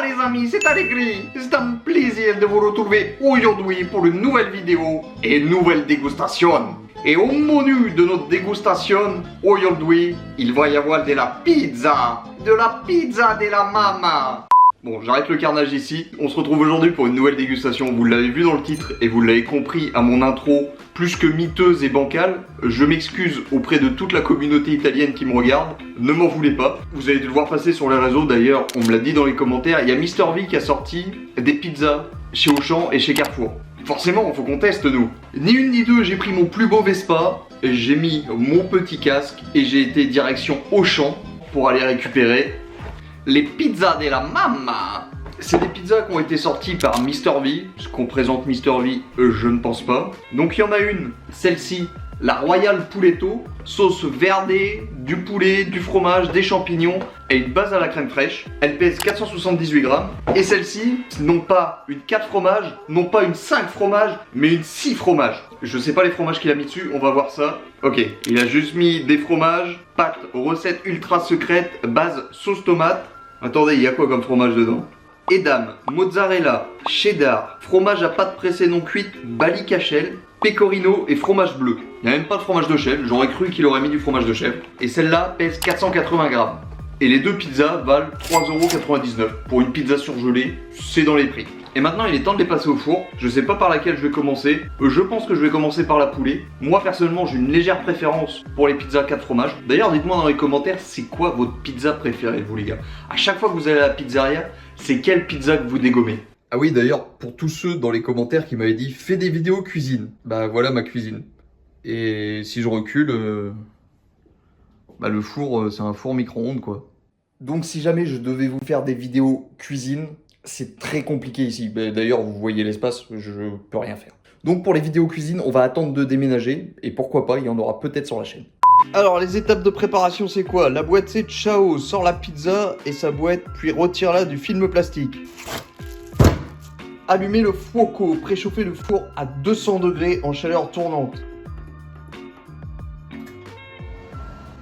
les amis, c'est Allegri. C'est un plaisir de vous retrouver aujourd'hui pour une nouvelle vidéo et une nouvelle dégustation. Et au menu de notre dégustation, aujourd'hui, il va y avoir de la pizza. De la pizza de la mama. Bon, j'arrête le carnage ici. On se retrouve aujourd'hui pour une nouvelle dégustation. Vous l'avez vu dans le titre et vous l'avez compris à mon intro plus que miteuse et bancale. Je m'excuse auprès de toute la communauté italienne qui me regarde. Ne m'en voulez pas. Vous avez dû le voir passer sur les réseaux. D'ailleurs, on me l'a dit dans les commentaires. Il y a Mister V qui a sorti des pizzas chez Auchan et chez Carrefour. Forcément, faut qu'on teste nous. Ni une ni deux, j'ai pris mon plus beau Vespa, j'ai mis mon petit casque et j'ai été direction Auchan pour aller récupérer les pizzas de la mama. C'est des pizzas qui ont été sorties par Mister V. Ce qu'on présente Mister V, je ne pense pas. Donc il y en a une, celle-ci, la Royal Pouletto, sauce verdée, du poulet, du fromage, des champignons et une base à la crème fraîche. Elle pèse 478 grammes. Et celle-ci, non pas une 4 fromages, non pas une 5 fromages, mais une 6 fromages. Je sais pas les fromages qu'il a mis dessus, on va voir ça. Ok, il a juste mis des fromages, pâte, recette ultra secrète, base sauce tomate. Attendez, il y a quoi comme fromage dedans? Edam, mozzarella, cheddar, fromage à pâte pressée non cuite, balicachel, pecorino et fromage bleu. Il n'y a même pas de fromage de chèvre, j'aurais cru qu'il aurait mis du fromage de chèvre. Et celle-là pèse 480 grammes. Et les deux pizzas valent 3,99 €. Pour une pizza surgelée, c'est dans les prix. Et maintenant il est temps de les passer au four. Je sais pas par laquelle je vais commencer. Je pense que je vais commencer par la poulet. Moi personnellement j'ai une légère préférence pour les pizzas 4 fromages. D'ailleurs dites-moi dans les commentaires c'est quoi votre pizza préférée vous les gars. À chaque fois que vous allez à la pizzeria, c'est quelle pizza que vous dégommez? Ah oui d'ailleurs pour tous ceux dans les commentaires qui m'avaient dit fais des vidéos cuisine. Bah voilà ma cuisine. Et si je recule, bah le four c'est un four micro-ondes quoi. Donc si jamais je devais vous faire des vidéos cuisine, c'est très compliqué ici. D'ailleurs, vous voyez l'espace, je peux rien faire. Donc pour les vidéos cuisine, on va attendre de déménager. Et pourquoi pas, il y en aura peut-être sur la chaîne. Alors, les étapes de préparation, c'est quoi? La boîte, c'est ciao, sort la pizza et sa boîte, puis retire-la du film plastique. Allumez le fuoco, préchauffez le four à 200 degrés en chaleur tournante.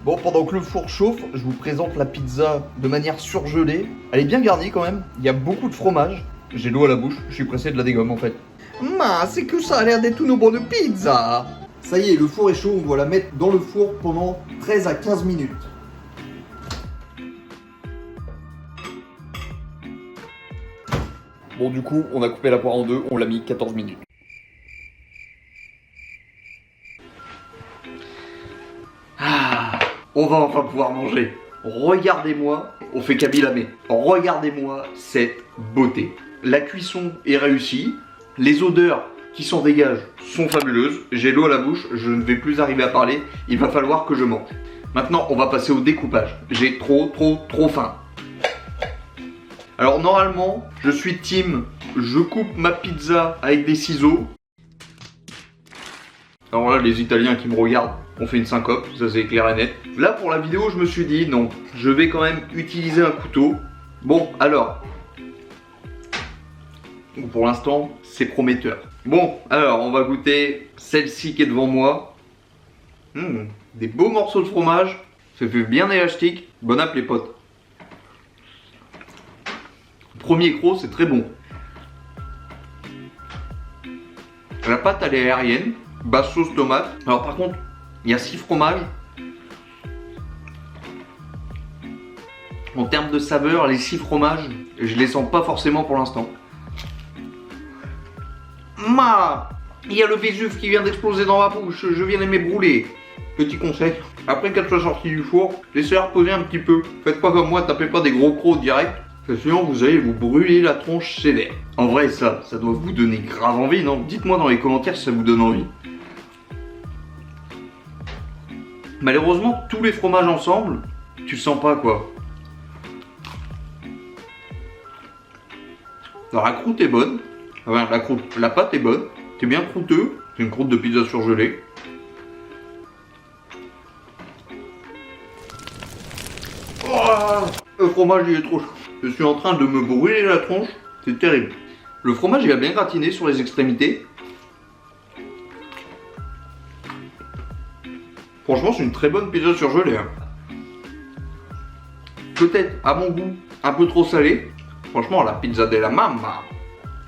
Bon, pendant que le four chauffe, je vous présente la pizza de manière surgelée. Elle est bien garnie quand même, il y a beaucoup de fromage. J'ai l'eau à la bouche, je suis pressé de la dégommer en fait. Ma, c'est que ça a l'air d'être une bonne pizza. Ça y est, le four est chaud, on doit la mettre dans le four pendant 13 à 15 minutes. Bon, du coup, on a coupé la poire en deux, on l'a mis 14 minutes. On va enfin pouvoir manger. Regardez-moi, on fait Kabylamé. Regardez-moi cette beauté. La cuisson est réussie. Les odeurs qui s'en dégagent sont fabuleuses. J'ai l'eau à la bouche, je ne vais plus arriver à parler. Il va falloir que je mange. Maintenant, on va passer au découpage. J'ai trop faim. Alors normalement, je suis team. Je coupe ma pizza avec des ciseaux. Alors là, les Italiens qui me regardent, on fait une syncope, ça c'est clair et net. Là pour la vidéo, je me suis dit non, je vais quand même utiliser un couteau. Bon, alors, pour l'instant, c'est prometteur. Bon, alors on va goûter celle-ci qui est devant moi. Des beaux morceaux de fromage, ça fait bien élastique. Bon app les potes. Premier croc, c'est très bon. La pâte elle est aérienne. Basse sauce tomate. Alors par contre, il y a 6 fromages. En termes de saveur, les 6 fromages, je les sens pas forcément pour l'instant. Il y a le Vésuve qui vient d'exploser dans ma bouche, je viens de m'ébrouler. Petit conseil, après qu'elle soit sortie du four, laissez-la reposer un petit peu. Faites pas comme moi, tapez pas des gros crocs direct. Parce que sinon vous allez vous brûler la tronche sévère. En vrai ça doit vous donner grave envie, non? Dites-moi dans les commentaires si ça vous donne envie. Malheureusement, tous les fromages ensemble, tu le sens pas quoi. Alors la croûte est bonne, enfin la pâte est bonne, c'est bien croûteux, c'est une croûte de pizza surgelée. Oh, le fromage il est trop chaud. Je suis en train de me brûler la tronche, c'est terrible. Le fromage il a bien gratiné sur les extrémités. Franchement, c'est une très bonne pizza surgelée. Peut-être, à mon goût, un peu trop salé. Franchement, la pizza della mamma.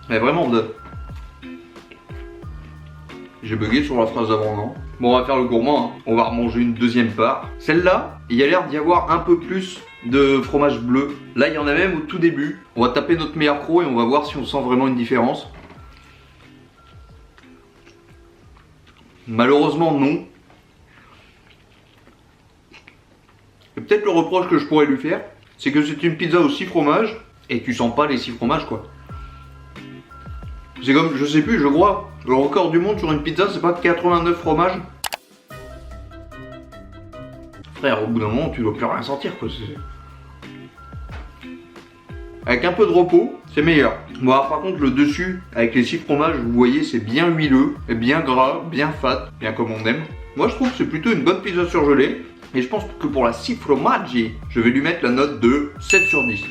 Elle est vraiment de... J'ai bugué sur la phrase d'avant, non? Bon, on va faire le gourmand, hein. On va remanger une deuxième part. Celle-là, il y a l'air d'y avoir un peu plus de fromage bleu. Là, il y en a même au tout début. On va taper notre meilleur croc et on va voir si on sent vraiment une différence. Malheureusement, non. Et peut-être le reproche que je pourrais lui faire, c'est que c'est une pizza aux 6 fromages et tu sens pas les 6 fromages, quoi. C'est comme, je sais plus, je crois, le record du monde sur une pizza, c'est pas 89 fromages. Frère, au bout d'un moment, tu dois plus rien sentir, quoi. Avec un peu de repos, c'est meilleur. Bon, alors, par contre, le dessus, avec les 6 fromages, vous voyez, c'est bien huileux, et bien gras, bien fat, bien comme on aime. Moi, je trouve que c'est plutôt une bonne pizza surgelée. Et je pense que pour la 6 fromaggi, je vais lui mettre la note de 7 sur 10.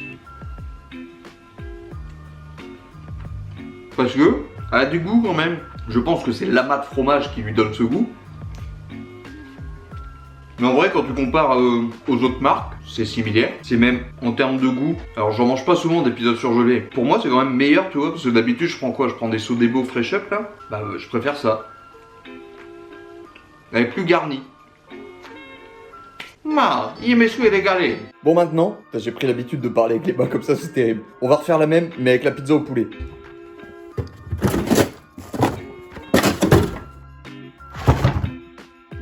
Parce que, elle a du goût quand même. Je pense que c'est l'amas de fromage qui lui donne ce goût. Mais en vrai, quand tu compares aux autres marques, c'est similaire. C'est même en termes de goût. Alors, j'en mange pas souvent des pizzas surgelées. Pour moi, c'est quand même meilleur, tu vois, parce que d'habitude, je prends quoi? Je prends des Sodebo Fresh Up là. Bah, je préfère ça. Elle est plus garnie. Il me suis régalé. Bon maintenant, j'ai pris l'habitude de parler avec les mains comme ça, c'est terrible. On va refaire la même, mais avec la pizza au poulet.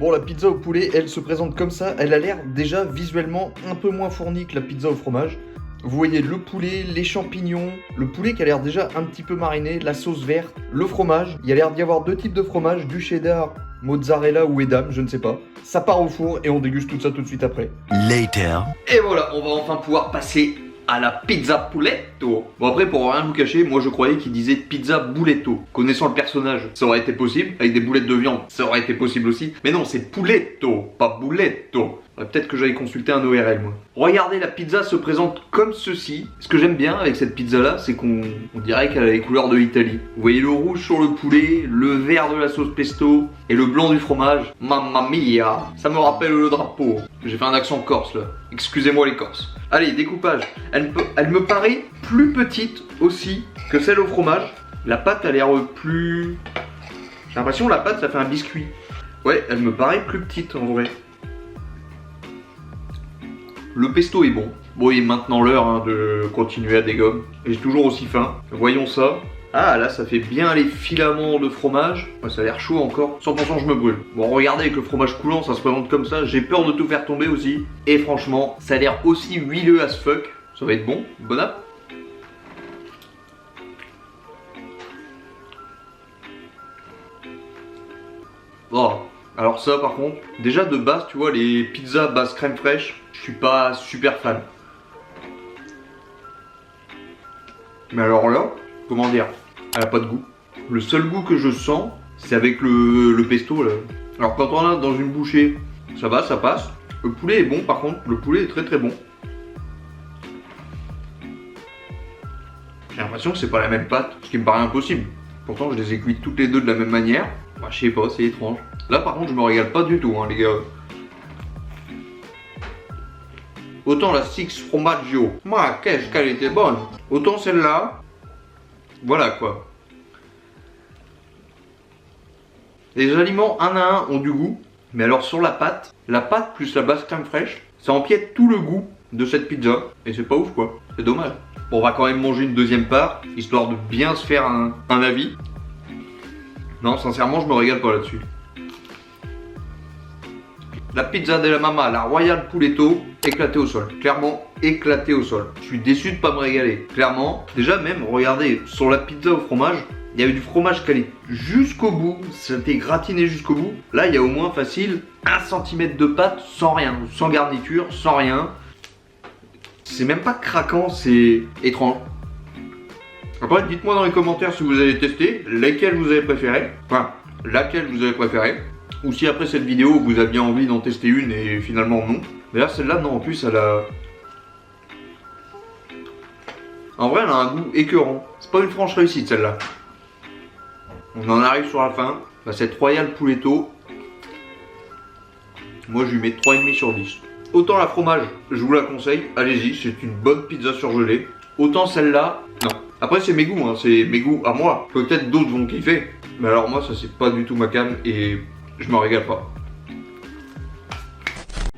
Bon, la pizza au poulet, elle se présente comme ça. Elle a l'air déjà visuellement un peu moins fournie que la pizza au fromage. Vous voyez le poulet, les champignons, le poulet qui a l'air déjà un petit peu mariné, la sauce verte, le fromage. Il y a l'air d'y avoir deux types de fromage, du cheddar, mozzarella ou edam, je ne sais pas. Ça part au four et on déguste tout ça tout de suite après. Later. Et voilà, on va enfin pouvoir passer à la pizza pouletto. Bon après, pour rien vous cacher, moi je croyais qu'il disait pizza bouletto. Connaissant le personnage, ça aurait été possible. Avec des boulettes de viande, ça aurait été possible aussi. Mais non, c'est pouletto, pas bouletto. Peut-être que j'allais consulter un ORL moi. Regardez, la pizza se présente comme ceci. Ce que j'aime bien avec cette pizza là, c'est qu'on dirait qu'elle a les couleurs de l'Italie. Vous voyez le rouge sur le poulet, le vert de la sauce pesto et le blanc du fromage. Mamma mia, ça me rappelle le drapeau. J'ai fait un accent corse là. Excusez-moi les Corses. Allez, découpage. Elle me paraît plus petite aussi que celle au fromage. La pâte a l'air plus... J'ai l'impression que la pâte ça fait un biscuit. Ouais, elle me paraît plus petite en vrai. Le pesto est bon. Bon, il est maintenant l'heure de continuer à dégommer. Et j'ai toujours aussi faim. Voyons ça. Ah, là, ça fait bien les filaments de fromage. Ouais, ça a l'air chaud encore. 100% je me brûle. Bon, regardez, avec le fromage coulant, ça se présente comme ça. J'ai peur de tout faire tomber aussi. Et franchement, ça a l'air aussi huileux as fuck. Ça va être bon. Bon app. Oh. Alors ça par contre, déjà de base tu vois les pizzas base crème fraîche, je suis pas super fan. Mais alors là, comment dire, elle a pas de goût. Le seul goût que je sens, c'est avec le pesto là. Alors quand on a dans une bouchée, ça va, ça passe. Le poulet est bon par contre, le poulet est très très bon. J'ai l'impression que c'est pas la même pâte, ce qui me paraît impossible. Pourtant je les ai cuites toutes les deux de la même manière. Bah, je sais pas, c'est étrange. Là par contre je me régale pas du tout les gars. Autant la Six Fromaggio, moi qu'est-ce qu'elle était bonne. Autant celle-là, voilà quoi. Les aliments un à un ont du goût, mais alors sur la pâte plus la base crème fraîche, ça empiète tout le goût de cette pizza. Et c'est pas ouf quoi, c'est dommage. Bon, on va quand même manger une deuxième part, histoire de bien se faire un avis. Non, sincèrement, je me régale pas là-dessus. La pizza della mamma, la Royal Pouletto, éclatée au sol. Clairement, éclatée au sol. Je suis déçu de pas me régaler. Clairement, déjà même, regardez, sur la pizza au fromage, il y avait du fromage calé jusqu'au bout. C'était gratiné jusqu'au bout. Là, il y a au moins facile 1 cm de pâte sans rien, sans garniture, sans rien. C'est même pas craquant, c'est étrange. Après, dites-moi dans les commentaires si vous avez testé, lesquels vous avez préféré, enfin, laquelle vous avez préféré, ou si après cette vidéo vous aviez envie d'en tester une et finalement non. Mais là, celle-là, non, en plus, elle a... En vrai, elle a un goût écœurant. C'est pas une franche réussite, celle-là. On en arrive sur la fin. Bah, cette Royal Pouletto, moi, je lui mets 3,5 sur 10. Autant la fromage, je vous la conseille, allez-y, c'est une bonne pizza surgelée. Autant celle-là, non. Après c'est mes goûts, hein, c'est mes goûts à moi. Peut-être d'autres vont kiffer, mais alors moi ça c'est pas du tout ma came et je m'en régale pas.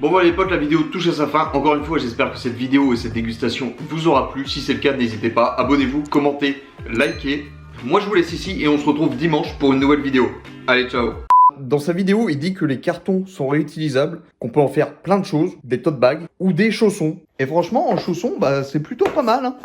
Bon voilà les potes, la vidéo touche à sa fin. Encore une fois, j'espère que cette vidéo et cette dégustation vous aura plu. Si c'est le cas, n'hésitez pas, abonnez-vous, commentez, likez. Moi je vous laisse ici et on se retrouve dimanche pour une nouvelle vidéo. Allez, ciao. Dans sa vidéo, il dit que les cartons sont réutilisables, qu'on peut en faire plein de choses, des tote bags ou des chaussons. Et franchement, en chaussons, bah c'est plutôt pas mal, hein.